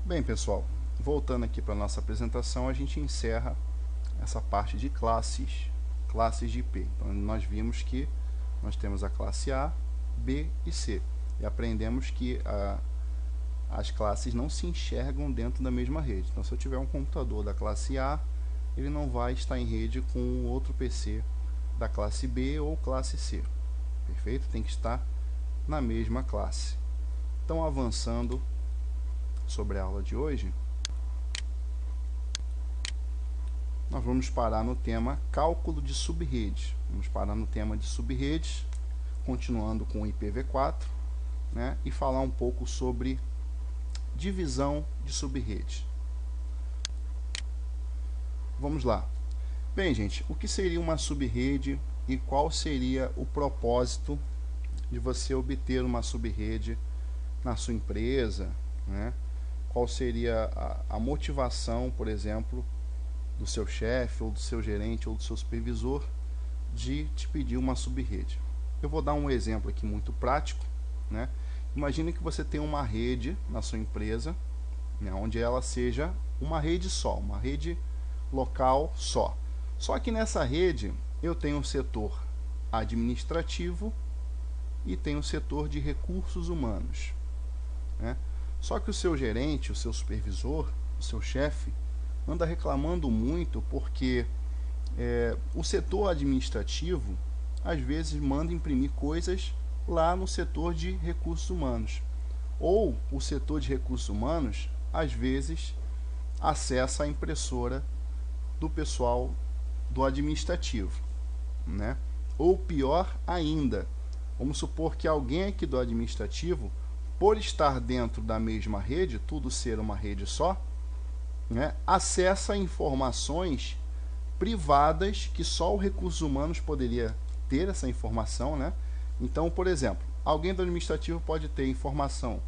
Bem, pessoal, voltando aqui para a nossa apresentação, a gente encerra essa parte de classes de IP. Então, nós vimos que nós temos a classe A, B e C. E aprendemos que as classes não se enxergam dentro da mesma rede. Então, se eu tiver um computador da classe A, ele não vai estar em rede com outro PC da classe B ou classe C. Perfeito? Tem que estar na mesma classe. Então, avançando sobre a aula de hoje, nós vamos parar no tema cálculo de subredes. Vamos parar no tema de subredes, continuando com o IPv4, né, e falar um pouco sobre divisão de subredes. Vamos lá. Bem, gente, o que seria uma subrede e qual seria o propósito de você obter uma subrede na sua empresa, né? Qual seria a motivação, por exemplo, do seu chefe, ou do seu gerente, ou do seu supervisor, de te pedir uma subrede. Eu vou dar um exemplo aqui muito prático, né? Imagine que você tem uma rede na sua empresa, né, onde ela seja uma rede só, uma rede local só. Só que nessa rede eu tenho um setor administrativo e tenho um setor de recursos humanos, né? Só que o seu gerente, o seu supervisor, o seu chefe, anda reclamando muito porque o setor administrativo às vezes manda imprimir coisas lá no setor de recursos humanos, ou o setor de recursos humanos às vezes acessa a impressora do pessoal do administrativo, né? Ou pior ainda, vamos supor que alguém aqui do administrativo, por estar dentro da mesma rede, tudo ser uma rede só, né, acessa informações privadas que só o recursos humanos poderia ter essa informação, né? Então, por exemplo, alguém do administrativo pode ter informação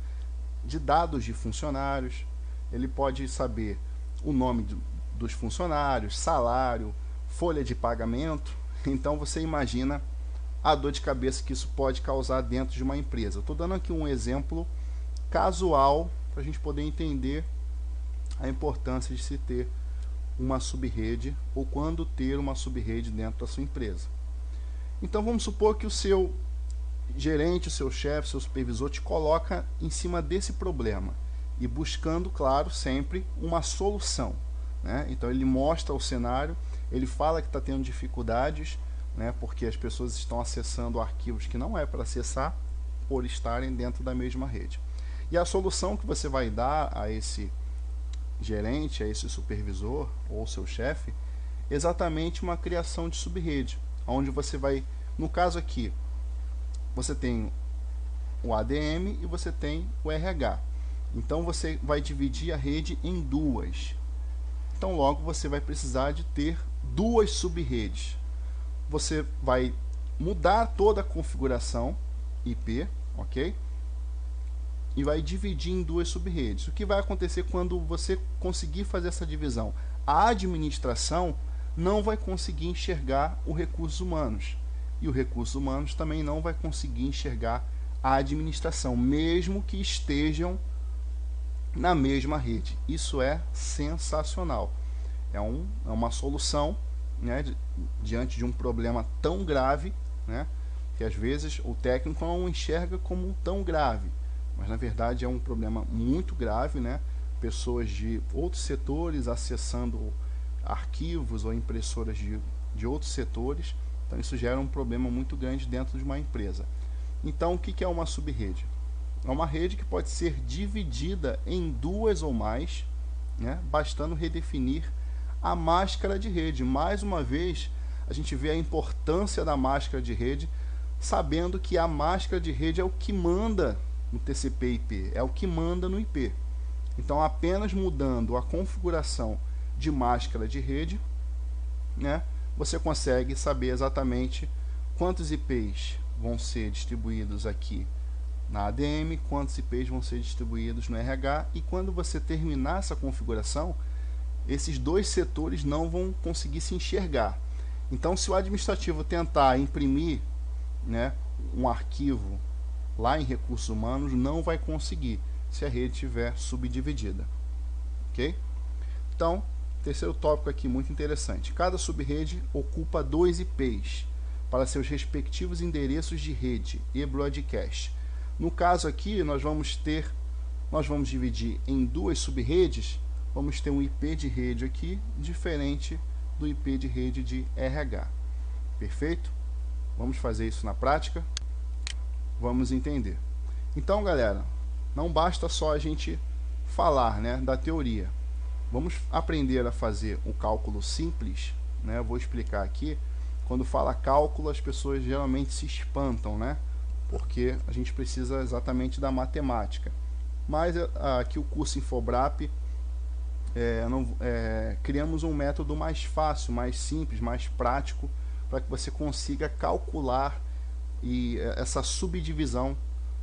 de dados de funcionários, ele pode saber o nome dos funcionários, salário, folha de pagamento. Então você imagina a dor de cabeça que isso pode causar dentro de uma empresa. Estou dando aqui um exemplo casual para a gente poder entender a importância de se ter uma subrede ou quando ter uma subrede dentro da sua empresa. Então vamos supor que o seu gerente, o seu chefe, seu supervisor te coloca em cima desse problema e buscando, claro, sempre uma solução, né? Então ele mostra o cenário, ele fala que está tendo dificuldades, né, porque as pessoas estão acessando arquivos que não é para acessar por estarem dentro da mesma rede. E a solução que você vai dar a esse gerente, a esse supervisor ou seu chefe, exatamente uma criação de subrede, onde você vai, no caso aqui, você tem o ADM e você tem o RH. Então você vai dividir a rede em duas. Então logo você vai precisar de ter duas subredes. Você vai mudar toda a configuração IP, ok? E vai dividir em duas subredes. O que vai acontecer quando você conseguir fazer essa divisão? A administração não vai conseguir enxergar os recursos humanos. E os recursos humanos também não vai conseguir enxergar a administração, mesmo que estejam na mesma rede. Isso é sensacional. É uma solução, né, diante de um problema tão grave, né, que às vezes o técnico não enxerga como tão grave, mas na verdade é um problema muito grave, né? Pessoas de outros setores acessando arquivos ou impressoras de outros setores. Então isso gera um problema muito grande dentro de uma empresa. Então o que é uma subrede? É uma rede que pode ser dividida em duas ou mais, né, bastando redefinir a máscara de rede. Mais uma vez, a gente vê a importância da máscara de rede, sabendo que a máscara de rede é o que manda no TCP/IP, é o que manda no IP. Então, apenas mudando a configuração de máscara de rede, né, você consegue saber exatamente quantos IPs vão ser distribuídos aqui na ADM, quantos IPs vão ser distribuídos no RH, e quando você terminar essa configuração, esses dois setores não vão conseguir se enxergar. Então, se o administrativo tentar imprimir, né, um arquivo lá em recursos humanos, não vai conseguir se a rede estiver subdividida. ok? Então, terceiro tópico aqui muito interessante. Cada subrede ocupa 2 IPs para seus respectivos endereços de rede e broadcast. No caso aqui, nós vamos dividir em 2 subredes, vamos ter um IP de rede aqui, diferente do IP de rede de RH. Perfeito? Vamos fazer isso na prática? Vamos entender. Então, galera, não basta só a gente falar, né, da teoria. Vamos aprender a fazer um cálculo simples, né? Eu vou explicar aqui. Quando fala cálculo, as pessoas geralmente se espantam, né? Porque a gente precisa exatamente da matemática. Mas aqui o curso Infobrap, criamos um método mais fácil, mais simples, mais prático, para que você consiga calcular essa subdivisão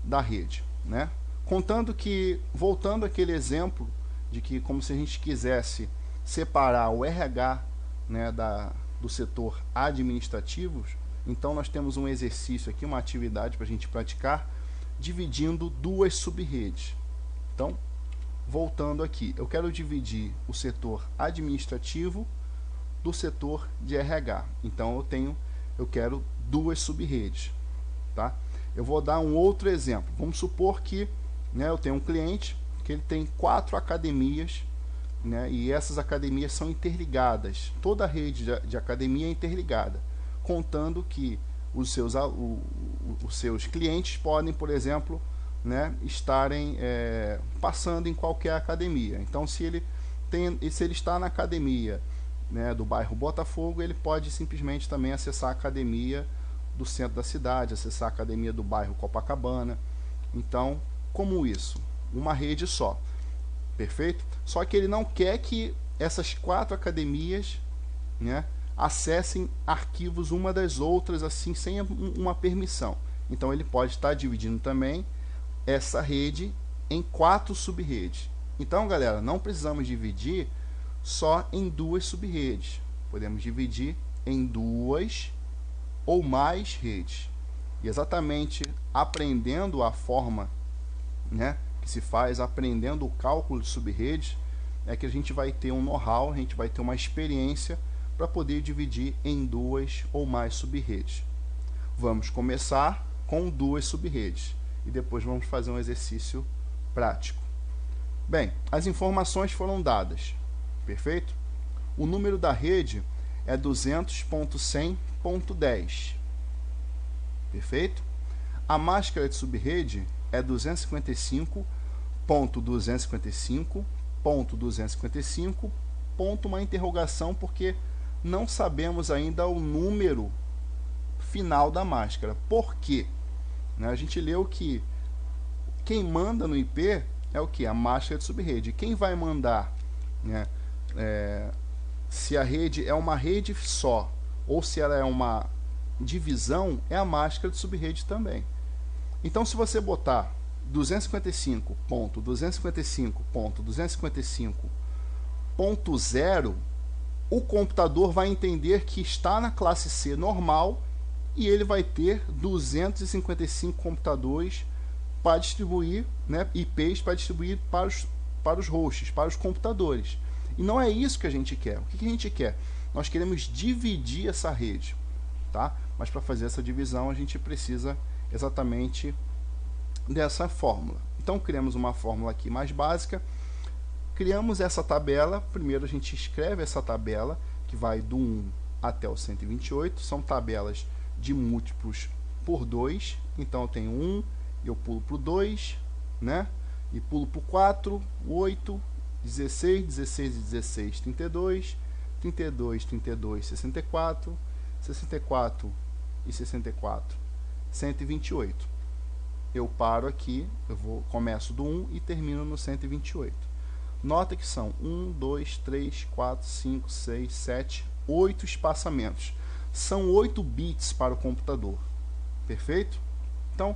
da rede, né? Contando que, voltando àquele exemplo de que, como se a gente quisesse separar o RH, né, do setor administrativo, então nós temos um exercício aqui, uma atividade para a gente praticar, dividindo 2 subredes. Então, voltando aqui, eu quero dividir o setor administrativo do setor de RH. Então eu quero 2 subredes, tá? Eu vou dar um outro exemplo. Vamos supor que, né, eu tenho um cliente que ele tem 4 academias, né, e essas academias são interligadas. Toda a rede de academia é interligada, contando que os seus clientes podem, por exemplo, né, estarem passando em qualquer academia. Então, se ele está na academia, né, do bairro Botafogo, ele pode simplesmente também acessar a academia do centro da cidade, acessar a academia do bairro Copacabana. Então, como isso? Uma rede só. Perfeito? Só que ele não quer que essas 4 academias, né, acessem arquivos uma das outras assim, sem uma permissão. Então ele pode estar dividindo também essa rede em 4 subredes. Então, galera, não precisamos dividir só em 2 subredes. Podemos dividir em 2 ou mais redes. E exatamente aprendendo a forma, né, que se faz, aprendendo o cálculo de subredes, é que a gente vai ter um know-how, a gente vai ter uma experiência para poder dividir em 2 ou mais subredes. Vamos começar com 2 subredes e depois vamos fazer um exercício prático. Bem, as informações foram dadas, perfeito? O número da rede é 200.100.10, perfeito? A máscara de subrede é 255.255.255, ponto uma interrogação, porque não sabemos ainda o número final da máscara. Por quê? Né, a gente leu que quem manda no IP é o que? A máscara de subrede. Quem vai mandar, né, se a rede é uma rede só ou se ela é uma divisão, é a máscara de subrede também. Então, se você botar 255.255.255.0, o computador vai entender que está na classe C normal e ele vai ter 255 computadores para distribuir, né, IPs para distribuir para os hosts, para os computadores. E não é isso que a gente quer. O que a gente quer? Nós queremos dividir essa rede, tá? Mas para fazer essa divisão a gente precisa exatamente dessa fórmula. Então criamos uma fórmula aqui mais básica, criamos essa tabela. Primeiro a gente escreve essa tabela que vai do 1 até o 128, são tabelas de múltiplos por 2, então eu tenho 1, eu pulo para o 2, né? E pulo para o 4, 8, 16, 16 e 16, 32, 32, 32, 64, 64 e 64, 128. Eu paro aqui, começo do 1 e termino no 128. Nota que são 1, 2, 3, 4, 5, 6, 7, 8 espaçamentos. São 8 bits para o computador. Perfeito? Então,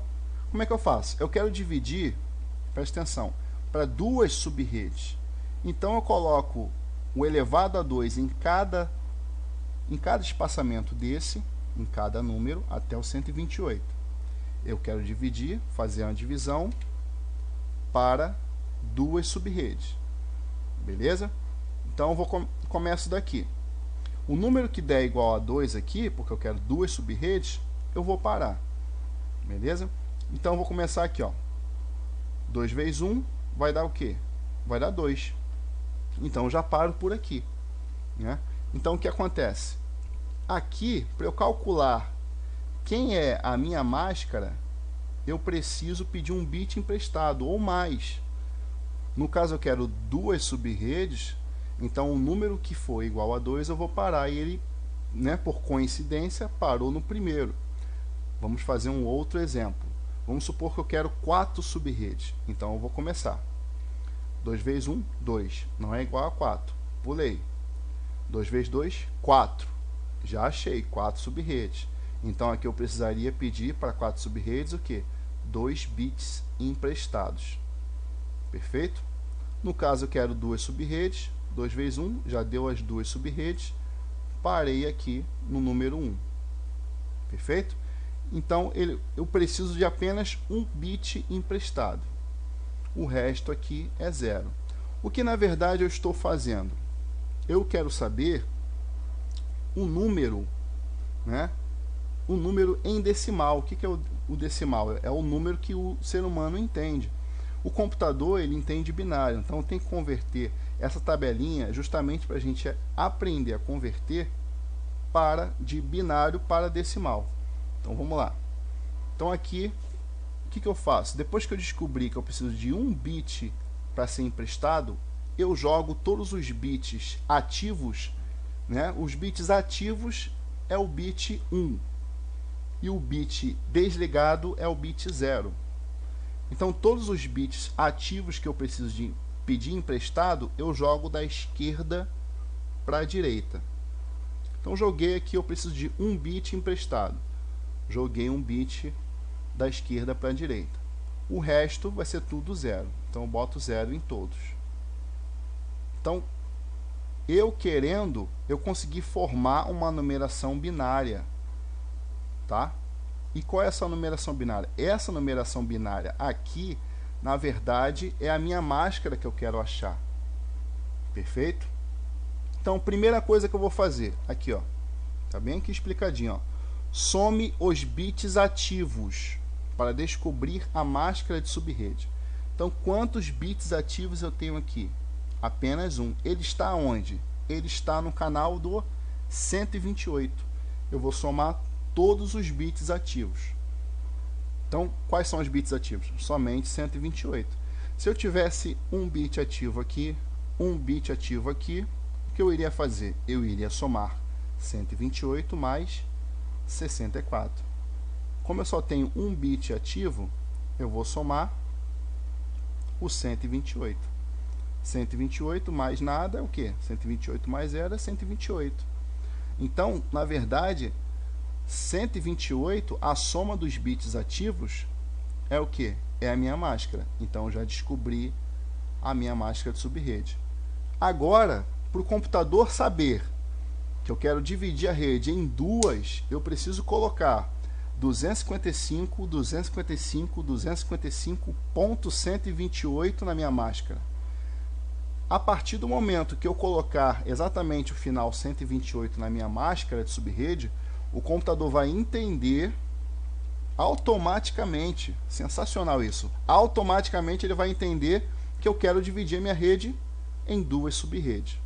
como é que eu faço? Eu quero dividir, presta atenção, para 2 subredes. Então eu coloco o elevado a 2 em cada espaçamento desse, em cada número, até o 128. Eu quero fazer uma divisão para 2 subredes. Beleza? Então, eu vou começo daqui. O número que der igual a 2 aqui, porque eu quero duas sub-redes, eu vou parar. Beleza? Então, eu vou começar aqui, ó. 2 vezes 1 vai dar o quê? Vai dar 2. Então, eu já paro por aqui, né? Então, o que acontece? Aqui, para eu calcular quem é a minha máscara, eu preciso pedir um bit emprestado, ou mais. No caso, eu quero duas sub-redes, então o número que for igual a 2, eu vou parar. E ele, né, por coincidência, parou no primeiro. Vamos fazer um outro exemplo. Vamos supor que eu quero 4 sub-redes. Então, eu vou começar. 2 vezes 1, 2. Não é igual a 4. Pulei. 2 vezes 2, 4. Já achei 4 sub-redes. Então, aqui eu precisaria pedir para 4 sub-redes o quê? 2 bits emprestados. Perfeito? No caso, eu quero duas sub-redes. 2 vezes 1, já deu as duas sub-redes. Parei aqui no número 1. Perfeito? Então, eu preciso de apenas um bit emprestado. O resto aqui é 0. O que, na verdade, eu estou fazendo? Eu quero saber o número, né? O número em decimal. O que é o decimal? É o número que o ser humano entende. O computador, ele entende binário. Então, eu tenho que converter essa tabelinha justamente para a gente aprender a converter de binário para decimal. Então, vamos lá. Então, aqui, o que eu faço? Depois que eu descobri que eu preciso de um bit para ser emprestado, eu jogo todos os bits ativos, né? Os bits ativos é o bit 1 e o bit desligado é o bit 0. Então, todos os bits ativos que eu preciso de pedir emprestado, eu jogo da esquerda para a direita. Então, joguei aqui, eu preciso de um bit emprestado. Joguei um bit da esquerda para a direita. O resto vai ser tudo 0. Então, eu boto 0 em todos. Então, eu consegui formar uma numeração binária. Tá? E qual é essa numeração binária? Essa numeração binária aqui, na verdade, é a minha máscara que eu quero achar. Perfeito? Então, primeira coisa que eu vou fazer, aqui, ó, tá bem aqui explicadinho, ó. Some os bits ativos para descobrir a máscara de subrede. Então, quantos bits ativos eu tenho aqui? Apenas um. Ele está onde? Ele está no canal do 128. Eu vou somar todos os bits ativos. Então, quais são os bits ativos? Somente 128. Se eu tivesse um bit ativo aqui, um bit ativo aqui, o que eu iria fazer? Eu iria somar 128 mais 64. Como eu só tenho um bit ativo, eu vou somar o 128. 128 mais nada é o quê? 128 mais 0 é 128. Então, na verdade, 128, a soma dos bits ativos é o que? É a minha máscara. Então, eu já descobri a minha máscara de subrede. Agora, para o computador saber que eu quero dividir a rede em duas, eu preciso colocar 255, 255, 255.128 na minha máscara. A partir do momento que eu colocar exatamente o final 128 na minha máscara de subrede, o computador vai entender automaticamente, sensacional isso, automaticamente ele vai entender que eu quero dividir a minha rede em duas subredes.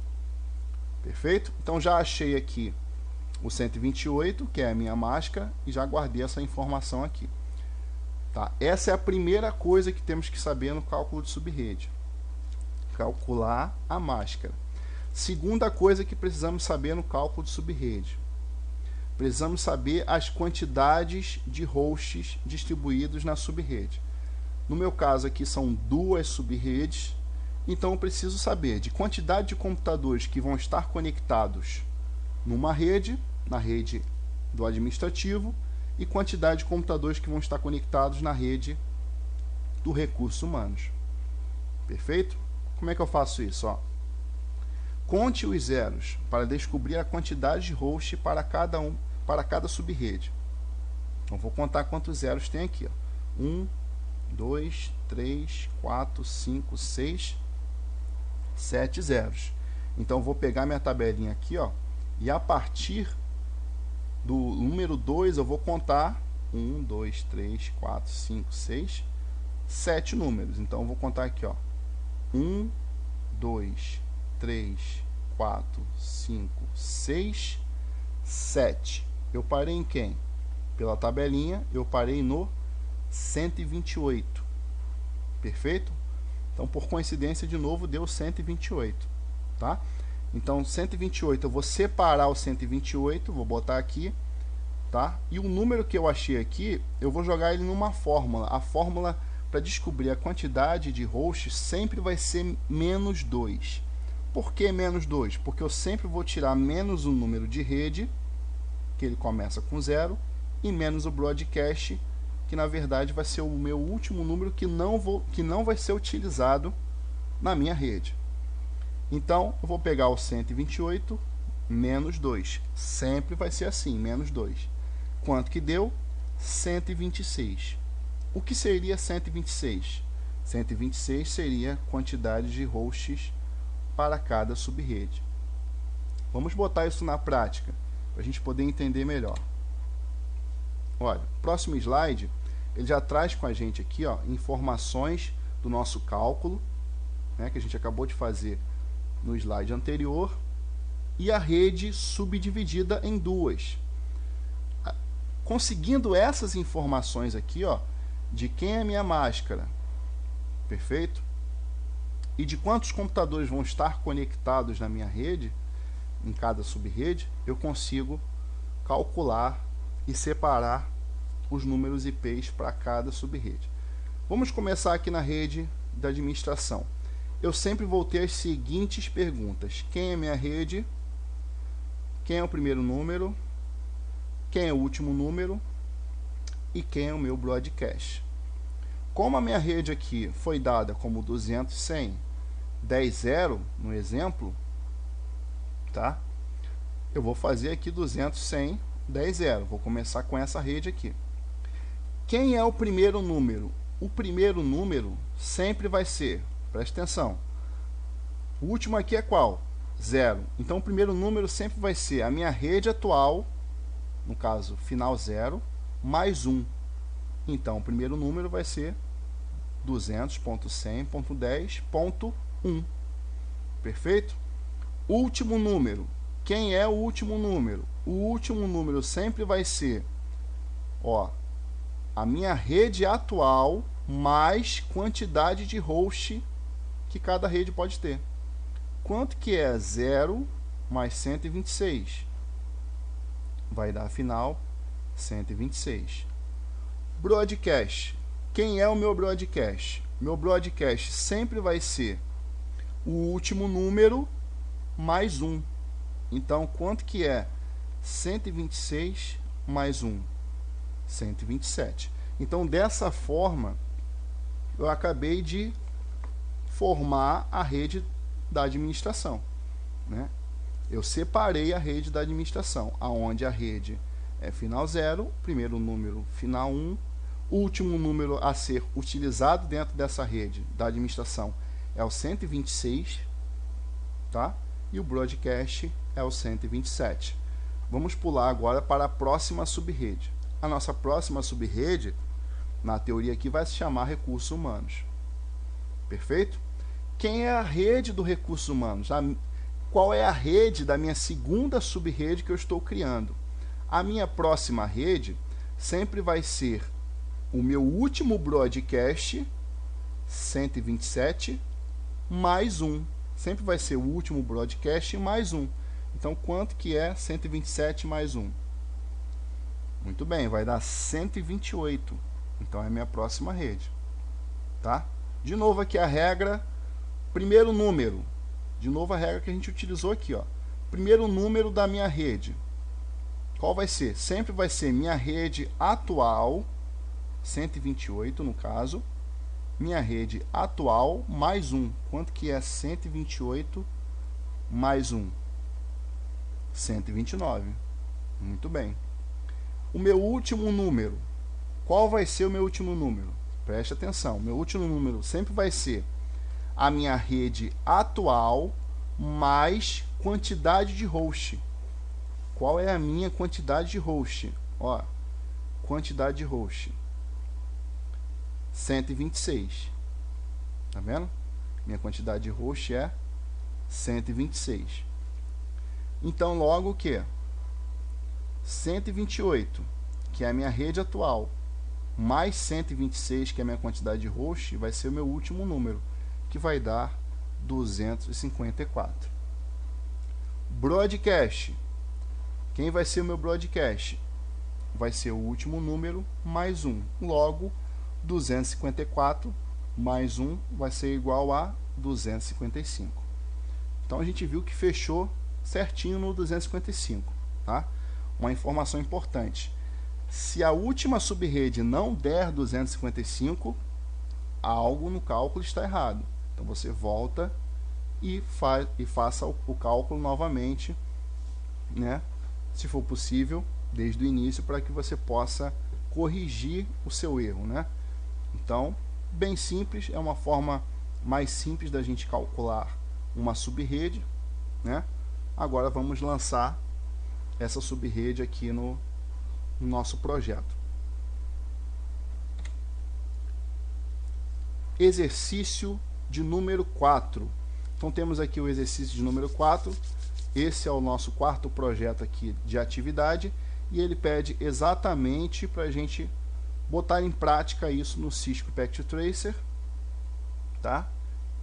Perfeito? Então já achei aqui o 128, que é a minha máscara, e já guardei essa informação aqui. Tá? Essa é a primeira coisa que temos que saber no cálculo de subrede. Calcular a máscara. Segunda coisa que precisamos saber no cálculo de subrede. Precisamos saber as quantidades de hosts distribuídos na subrede. No meu caso aqui são duas subredes, então eu preciso saber de quantidade de computadores que vão estar conectados numa rede, na rede do administrativo, e quantidade de computadores que vão estar conectados na rede do recursos humanos. Perfeito? Como é que eu faço isso? Ó, conte os zeros para descobrir a quantidade de host para cada subrede. Então, vou contar quantos zeros tem aqui. Ó. 1, 2, 3, 4, 5, 6, 7 zeros. Então, eu vou pegar minha tabelinha aqui, ó, e a partir do número 2, eu vou contar 1, 2, 3, 4, 5, 6, 7 números. Então, eu vou contar aqui, ó, 1, 2, 3, 4, 5, 6, 7. Eu parei em quem? Pela tabelinha, eu parei no 128. Perfeito? Então, por coincidência, de novo, deu 128. Tá? Então, 128, eu vou separar o 128, vou botar aqui. Tá? E o número que eu achei aqui, eu vou jogar ele numa fórmula. A fórmula para descobrir a quantidade de hosts sempre vai ser menos 2. Por que menos 2? Porque eu sempre vou tirar menos o número de rede, que ele começa com 0, e menos o broadcast, que na verdade vai ser o meu último número que não vai ser utilizado na minha rede. Então, eu vou pegar o 128 menos 2. Sempre vai ser assim, menos 2. Quanto que deu? 126. O que seria 126? 126 seria a quantidade de hosts para cada subrede. Vamos botar isso na prática, para a gente poder entender melhor. Olha, próximo slide, ele já traz com a gente aqui, ó, informações do nosso cálculo, né, que a gente acabou de fazer no slide anterior, e a rede subdividida em duas. Conseguindo essas informações aqui, ó, de quem é a minha máscara, perfeito? E de quantos computadores vão estar conectados na minha rede, em cada subrede, eu consigo calcular e separar os números IPs para cada subrede. Vamos começar aqui na rede da administração. Eu sempre vou ter as seguintes perguntas: quem é minha rede? Quem é o primeiro número? Quem é o último número? E quem é o meu broadcast? Como a minha rede aqui foi dada como 200, 100, 10, 0, no exemplo, tá? Eu vou fazer aqui 200, 100, 10, 0. Vou começar com essa rede aqui. Quem é o primeiro número? O primeiro número sempre vai ser, presta atenção, o último aqui é qual? 0. Então, o primeiro número sempre vai ser a minha rede atual, no caso, final 0, mais 1. Então, o primeiro número vai ser 200.100.10.1. Perfeito? Último número. Quem é o último número? O último número sempre vai ser, ó, a minha rede atual mais quantidade de host que cada rede pode ter. Quanto que é 0 mais 126? Vai dar, afinal, 126. Broadcast. Quem é o meu broadcast? Meu broadcast sempre vai ser o último número mais 1. Então, quanto que é 126 mais 1? 127. Então, dessa forma, eu acabei de formar a rede da administração, né? Eu separei a rede da administração, aonde a rede é final 0, primeiro número final 1, o último número a ser utilizado dentro dessa rede da administração é o 126, tá? E o broadcast é o 127. Vamos pular agora para a próxima subrede. A nossa próxima subrede, na teoria aqui, vai se chamar recursos humanos. Perfeito? Quem é a rede do recursos humanos? Qual é a rede da minha segunda subrede que eu estou criando? A minha próxima rede sempre vai ser o meu último broadcast, 127, mais 1. Sempre vai ser o último broadcast mais 1. Então, quanto que é 127 mais 1? Muito bem, vai dar 128. Então, é a minha próxima rede. Tá? De novo aqui a regra, primeiro número. De novo a regra que a gente utilizou aqui, ó. Primeiro número da minha rede. Qual vai ser? Sempre vai ser minha rede atual, 128 no caso. Minha rede atual mais 1. Quanto que é 128 mais 1? 129. Muito bem. O meu último número. Qual vai ser o meu último número? Preste atenção. O meu último número sempre vai ser a minha rede atual mais quantidade de host. Qual é a minha quantidade de host? Ó, quantidade de host 126. Tá vendo? Minha quantidade de host é 126. Então, logo o que? 128, que é a minha rede atual, mais 126, que é a minha quantidade de host, vai ser o meu último número, que vai dar 254. Broadcast. Quem vai ser o meu broadcast? Vai ser o último número mais 1. Logo, 254 mais 1 vai ser igual a 255. Então, a gente viu que fechou certinho no 255. Tá? Uma informação importante. Se a última subrede não der 255, algo no cálculo está errado. Então, você volta e faça o cálculo novamente, né? Se for possível, desde o início, para que você possa corrigir o seu erro, né? Então, bem simples, é uma forma mais simples da gente calcular uma subrede, né? Agora vamos lançar essa subrede aqui no nosso projeto. Exercício de número 4. Então temos aqui o exercício de número 4. Esse é o nosso quarto projeto aqui de atividade e ele pede exatamente para a gente botar em prática isso no Cisco Packet Tracer, tá?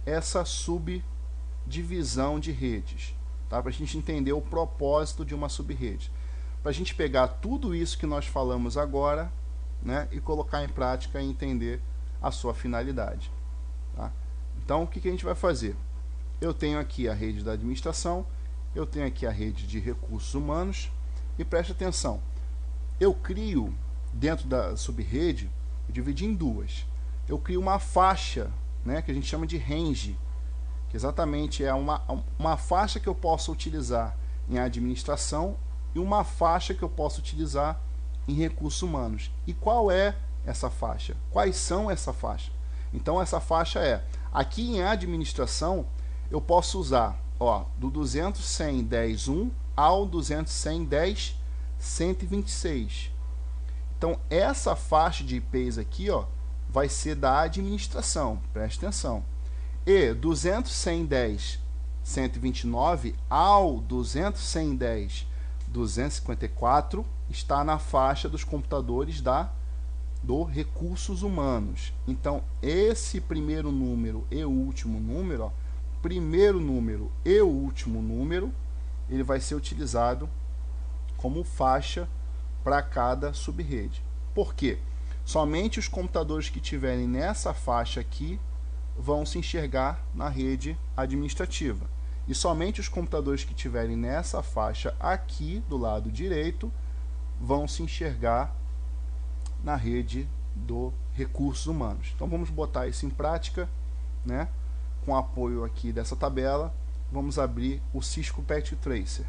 Essa subdivisão de redes, tá? Para a gente entender o propósito de uma subrede, para a gente pegar tudo isso que nós falamos agora, né, e colocar em prática e entender a sua finalidade, tá? Então, o que a gente vai fazer? Eu tenho aqui a rede da administração, eu tenho aqui a rede de recursos humanos, e preste atenção, eu crio dentro da subrede, eu dividi em duas. Eu crio uma faixa, né, que a gente chama de range, que exatamente é uma faixa que eu posso utilizar em administração e uma faixa que eu posso utilizar em recursos humanos. E qual é essa faixa? Quais são essa faixa? Então, essa faixa é, aqui em administração, eu posso usar, ó, do 200.110.1 ao 200.110.126. Então, essa faixa de IPs aqui, ó, vai ser da administração, preste atenção. E 200.110.129 ao 200.110.254 está na faixa dos computadores do recursos humanos. Então, esse primeiro número e o último número, ó, primeiro número e o último número, ele vai ser utilizado como faixa para cada subrede. Por quê? Somente os computadores que tiverem nessa faixa aqui vão se enxergar na rede administrativa. E somente os computadores que tiverem nessa faixa aqui do lado direito vão se enxergar na rede do recursos humanos. Então vamos botar isso em prática, né? Com apoio aqui dessa tabela, vamos abrir o Cisco Packet Tracer.